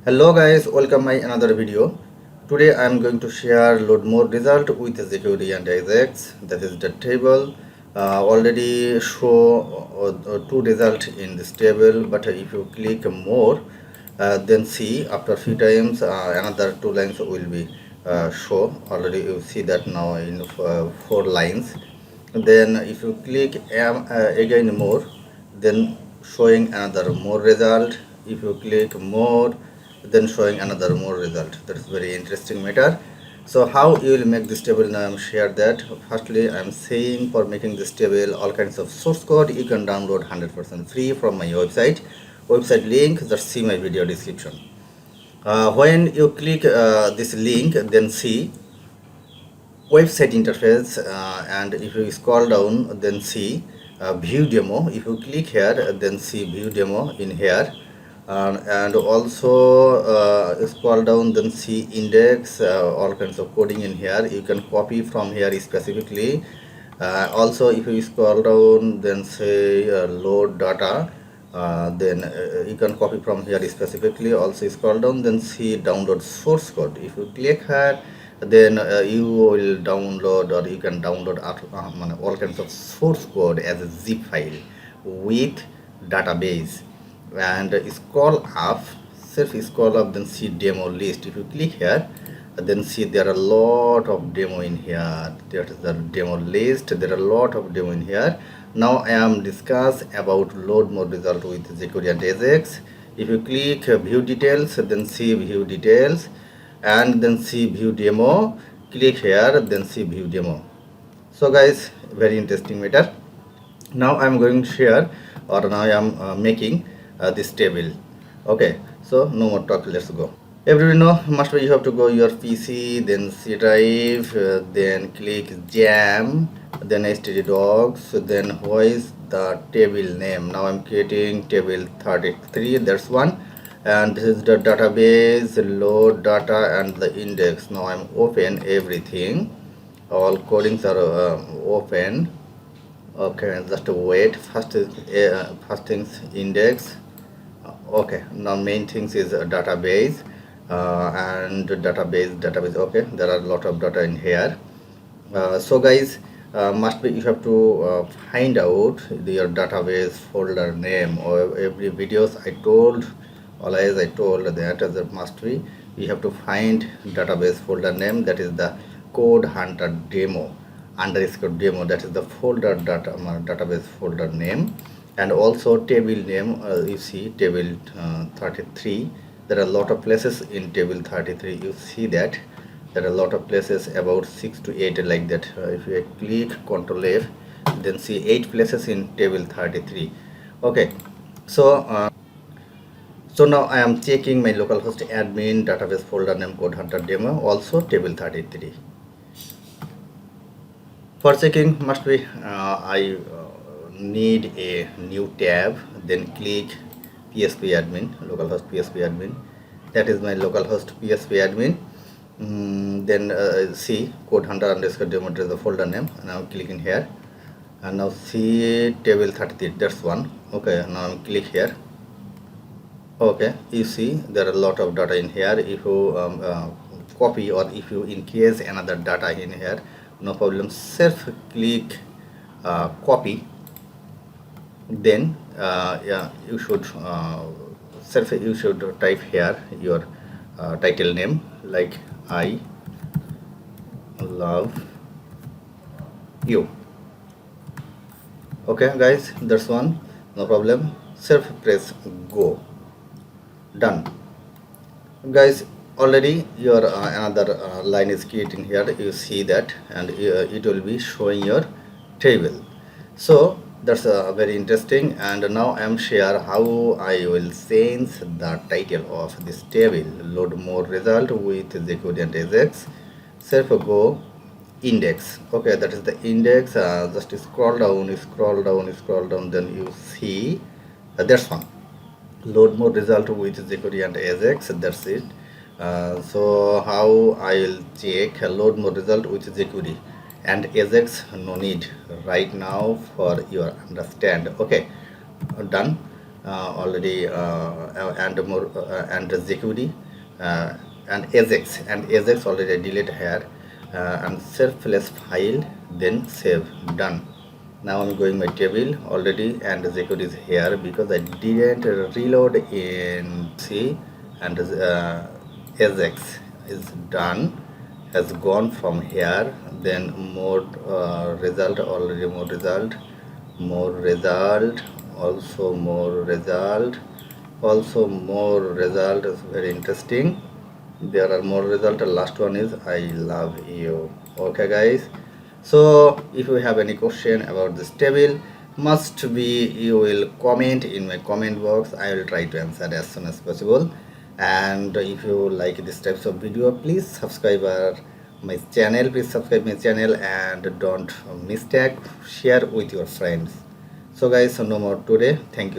Hello guys, welcome my another video. Today I am going to share load more result with Jquery and Ajax. That is the table. Already show two result in this table, but if you click more, then see after few times another two lines will be show. Already you see that now in four lines. Then if you click again more, then showing another more result. If you click more, then showing another more result. That is very interesting matter. So how you will make this table? Now I am share that. Firstly, I am saying for making this table all kinds of source code you can download 100% free from my website link, just see my video description. When you click this link, then see website interface, and if you scroll down, then see view demo. If you click here, then see view demo in here, and also scroll down, then see index, all kinds of coding in here. You can copy from here specifically. Also if you scroll down, then say load data, then you can copy from here specifically. Also scroll down, then see download source code. If you click here, then you will download, or you can download all kinds of source code as a zip file with database. And scroll up, scroll up, then see demo list. If you click here, then see there are a lot of demo in here. There is the demo list. There are a lot of demo in here. Now I am discuss about load more result with Jquery and Ajax. If you click view details, then see view details, and then see view demo. Click here, then see view demo. So guys, very interesting matter. Now I am going to share, or now I am making this table. Okay, so no more talk, let's go. Everybody know, must be you have to go your PC, then C drive, then click jam, then htdocs, then what is the table name? Now I'm creating table 33, that's one, and this is the database, load data, and the index. Now I'm open everything, all codings are open. Okay, just wait. First things index. Okay, now main things is a database, and database. Okay, there are a lot of data in here. So guys, must be you have to find out your database folder name. Or every videos I told, always I told that there must be you have to find database folder name. That is the code hunter demo underscore demo. That is the folder database folder name. And also table name, you see table 33. There are a lot of places in table 33. You see that there are a lot of places, about 6 to 8 like that. If you click Ctrl F, then see 8 places in table 33. Okay, so so now I am checking my localhost admin database folder name code hunter demo, also table 33. For checking, must be I need a new tab, then click PHP admin, localhost PHP admin. That is my localhost PHP admin. Then see code hunter underscore demo is the folder name. Now click in here, and now see table 33. That's one. Okay, now click here. Okay, you see there are a lot of data in here. If you copy, or if you increase another data in here, no problem. Self click copy. Then yeah, you should you should type here your title name, like I love you. Okay guys, that's one, no problem. Self press go, done. Guys, already your another line is creating here. You see that, and it will be showing your table. So that's very interesting. And now I am share how I will change the title of this table. Load more result with Jquery and Ajax. Self go index. Okay, that is the index. Just scroll down, then you see that's one. Load more result with Jquery and Ajax. That's it. So how I will check load more result with Jquery and Ajax? No need right now for your understand. Okay, done. already and more and Jquery and Ajax already delete here and self-less file, then save, done. Now I'm going my table already and Jquery is here because I didn't reload in C, and Ajax is done, has gone from here. Then more result, already more result, also more result, also more result is very interesting. There are more result. The last one is I love you. Okay guys, so if you have any question about this table, must be you will comment in my comment box. I will try to answer as soon as possible. And if you like this types of video, please subscribe my channel, and don't mistake, share with your friends. So guys, no more today. Thank you.